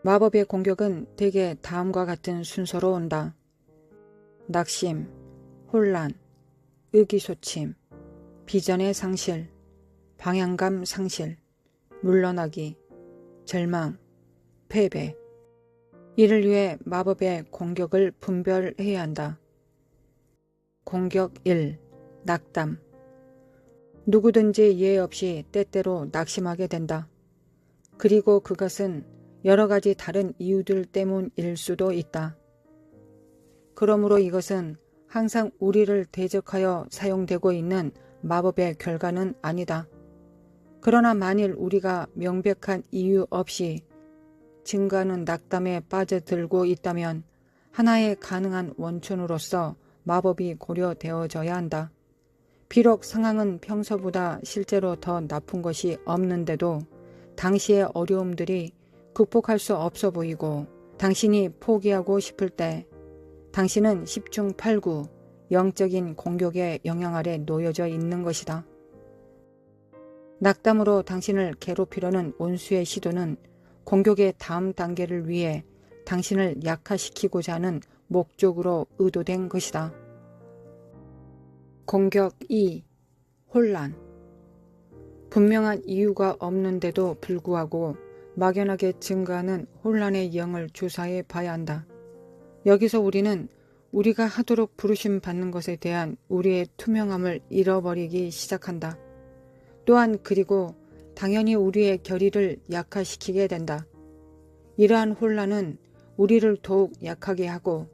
마법의 공격은 대개 다음과 같은 순서로 온다. 낙심, 혼란, 의기소침, 비전의 상실, 방향감 상실, 물러나기, 절망, 패배. 이를 위해 마법의 공격을 분별해야 한다. 공격 1. 낙담. 누구든지 예외 없이 때때로 낙심하게 된다. 그리고 그것은 여러 가지 다른 이유들 때문일 수도 있다. 그러므로 이것은 항상 우리를 대적하여 사용되고 있는 마법의 결과는 아니다. 그러나 만일 우리가 명백한 이유 없이 증가하는 낙담에 빠져들고 있다면 하나의 가능한 원천으로서 마법이 고려되어져야 한다. 비록 상황은 평소보다 실제로 더 나쁜 것이 없는데도 당시의 어려움들이 극복할 수 없어 보이고 당신이 포기하고 싶을 때 당신은 10중 8구 영적인 공격의 영향 아래 놓여져 있는 것이다. 낙담으로 당신을 괴롭히려는 원수의 시도는 공격의 다음 단계를 위해 당신을 약화시키고자 하는 목적으로 의도된 것이다. 공격 2. 혼란. 분명한 이유가 없는데도 불구하고 막연하게 증가하는 혼란의 영을 조사해 봐야 한다. 여기서 우리는 우리가 하도록 부르심 받는 것에 대한 우리의 투명함을 잃어버리기 시작한다. 또한 그리고 당연히 우리의 결의를 약화시키게 된다. 이러한 혼란은 우리를 더욱 약하게 하고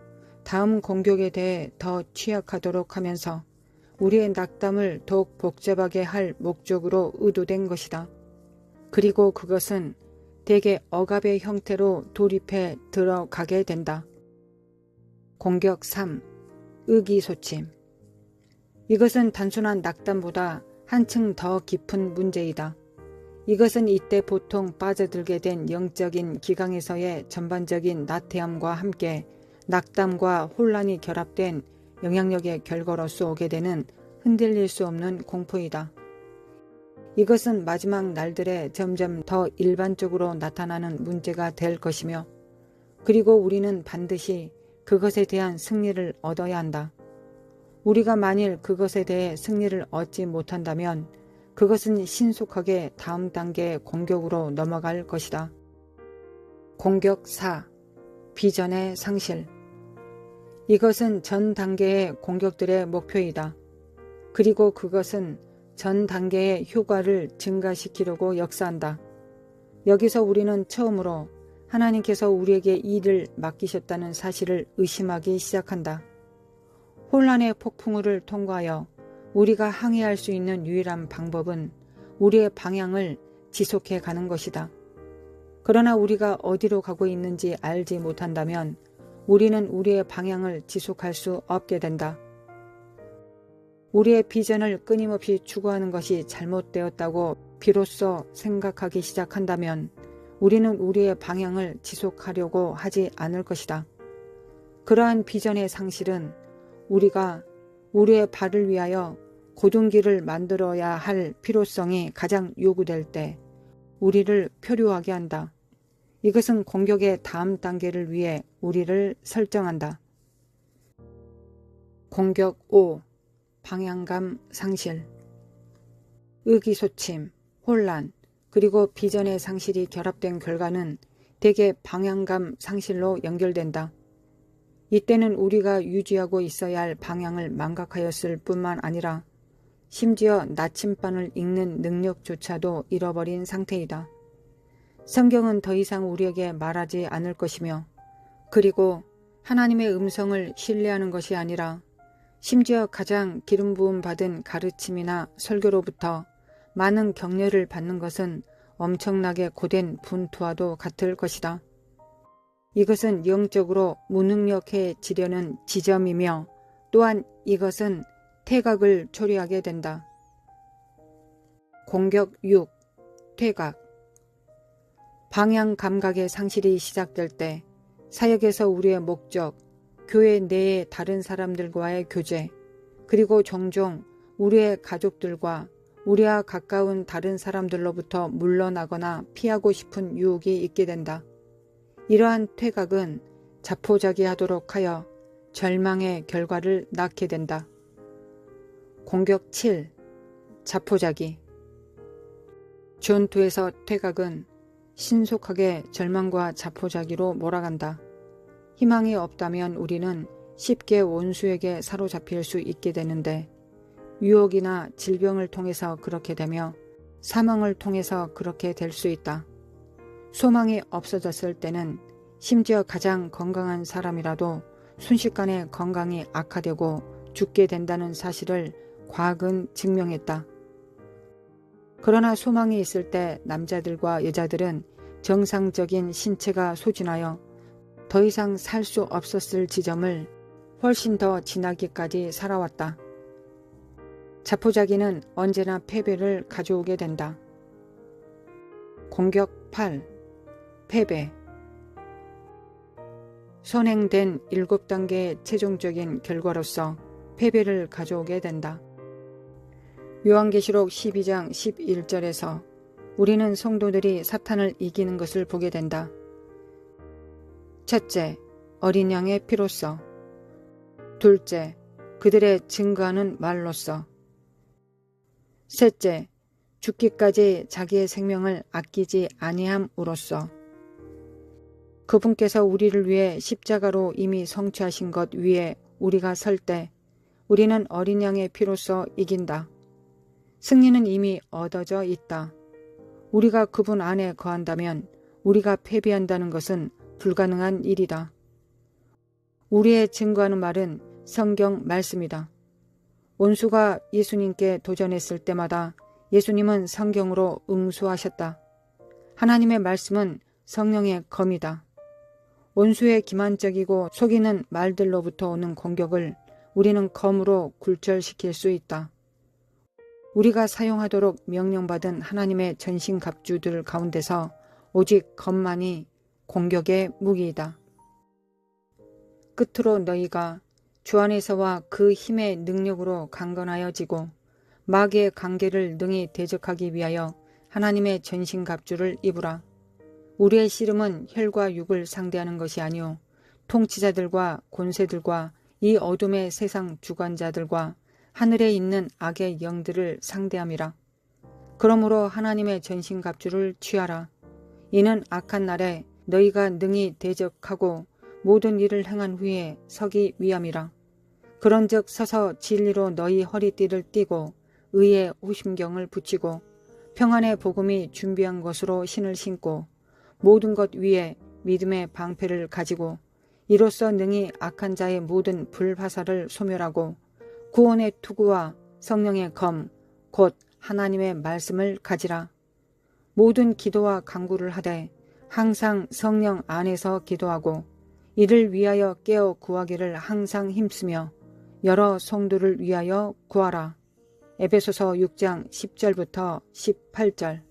다음 공격에 대해 더 취약하도록 하면서 우리의 낙담을 더욱 복잡하게 할 목적으로 의도된 것이다. 그리고 그것은 대개 억압의 형태로 돌입해 들어가게 된다. 공격 3. 의기소침. 이것은 단순한 낙담보다 한층 더 깊은 문제이다. 이것은 이때 보통 빠져들게 된 영적인 기강에서의 전반적인 나태함과 함께 낙담과 혼란이 결합된 영향력의 결과로서 오게 되는 흔들릴 수 없는 공포이다. 이것은 마지막 날들에 점점 더 일반적으로 나타나는 문제가 될 것이며 그리고 우리는 반드시 그것에 대한 승리를 얻어야 한다. 우리가 만일 그것에 대해 승리를 얻지 못한다면 그것은 신속하게 다음 단계의 공격으로 넘어갈 것이다. 공격 4. 비전의 상실. 이것은 전 단계의 공격들의 목표이다. 그리고 그것은 전 단계의 효과를 증가시키려고 역사한다. 여기서 우리는 처음으로 하나님께서 우리에게 일을 맡기셨다는 사실을 의심하기 시작한다. 혼란의 폭풍우를 통과하여 우리가 항해할 수 있는 유일한 방법은 우리의 방향을 지속해 가는 것이다. 그러나 우리가 어디로 가고 있는지 알지 못한다면 우리는 우리의 방향을 지속할 수 없게 된다. 우리의 비전을 끊임없이 추구하는 것이 잘못되었다고 비로소 생각하기 시작한다면 우리는 우리의 방향을 지속하려고 하지 않을 것이다. 그러한 비전의 상실은 우리가 우리의 발을 위하여 곧은 길을 만들어야 할 필요성이 가장 요구될 때 우리를 표류하게 한다. 이것은 공격의 다음 단계를 위해 우리를 설정한다. 공격 5. 방향감 상실. 의기소침, 혼란, 그리고 비전의 상실이 결합된 결과는 대개 방향감 상실로 연결된다. 이때는 우리가 유지하고 있어야 할 방향을 망각하였을 뿐만 아니라 심지어 나침반을 읽는 능력조차도 잃어버린 상태이다. 성경은 더 이상 우리에게 말하지 않을 것이며 그리고 하나님의 음성을 신뢰하는 것이 아니라 심지어 가장 기름 부음 받은 가르침이나 설교로부터 많은 격려를 받는 것은 엄청나게 고된 분투와도 같을 것이다. 이것은 영적으로 무능력해지려는 지점이며 또한 이것은 퇴각을 초래하게 된다. 공격 6. 퇴각. 방향 감각의 상실이 시작될 때 사역에서 우리의 목적, 교회 내의 다른 사람들과의 교제, 그리고 종종 우리의 가족들과 우리와 가까운 다른 사람들로부터 물러나거나 피하고 싶은 유혹이 있게 된다. 이러한 퇴각은 자포자기하도록 하여 절망의 결과를 낳게 된다. 공격 7. 자포자기. 전투에서 퇴각은 신속하게 절망과 자포자기로 몰아간다. 희망이 없다면 우리는 쉽게 원수에게 사로잡힐 수 있게 되는데 유혹이나 질병을 통해서 그렇게 되며 사망을 통해서 그렇게 될 수 있다. 소망이 없어졌을 때는 심지어 가장 건강한 사람이라도 순식간에 건강이 악화되고 죽게 된다는 사실을 과학은 증명했다. 그러나 소망이 있을 때 남자들과 여자들은 정상적인 신체가 소진하여 더 이상 살 수 없었을 지점을 훨씬 더 지나기까지 살아왔다. 자포자기는 언제나 패배를 가져오게 된다. 공격 8. 패배. 선행된 7단계의 최종적인 결과로서 패배를 가져오게 된다. 요한계시록 12장 11절에서 우리는 성도들이 사탄을 이기는 것을 보게 된다. 첫째, 어린 양의 피로써. 둘째, 그들의 증거하는 말로써. 셋째, 죽기까지 자기의 생명을 아끼지 아니함으로써. 그분께서 우리를 위해 십자가로 이미 성취하신 것 위에 우리가 설 때 우리는 어린 양의 피로써 이긴다. 승리는 이미 얻어져 있다. 우리가 그분 안에 거한다면 우리가 패배한다는 것은 불가능한 일이다. 우리의 증거하는 말은 성경 말씀이다. 원수가 예수님께 도전했을 때마다 예수님은 성경으로 응수하셨다. 하나님의 말씀은 성령의 검이다. 원수의 기만적이고 속이는 말들로부터 오는 공격을 우리는 검으로 굴절시킬 수 있다. 우리가 사용하도록 명령받은 하나님의 전신갑주들 가운데서 오직 검만이 공격의 무기이다. 끝으로 너희가 주 안에서와 그 힘의 능력으로 강건하여지고 마귀의 관계를 능히 대적하기 위하여 하나님의 전신갑주를 입으라. 우리의 씨름은 혈과 육을 상대하는 것이 아니오 통치자들과 권세들과 이 어둠의 세상 주관자들과 하늘에 있는 악의 영들을 상대함이라. 그러므로 하나님의 전신갑주를 취하라. 이는 악한 날에 너희가 능히 대적하고 모든 일을 행한 후에 서기 위함이라. 그런즉 서서 진리로 너희 허리띠를 띠고 의의 호심경을 붙이고 평안의 복음이 준비한 것으로 신을 신고 모든 것 위에 믿음의 방패를 가지고 이로써 능히 악한 자의 모든 불화살을 소멸하고 구원의 투구와 성령의 검 곧 하나님의 말씀을 가지라. 모든 기도와 간구를 하되 항상 성령 안에서 기도하고 이를 위하여 깨어 구하기를 항상 힘쓰며 여러 성도를 위하여 구하라. 에베소서 6장 10절부터 18절.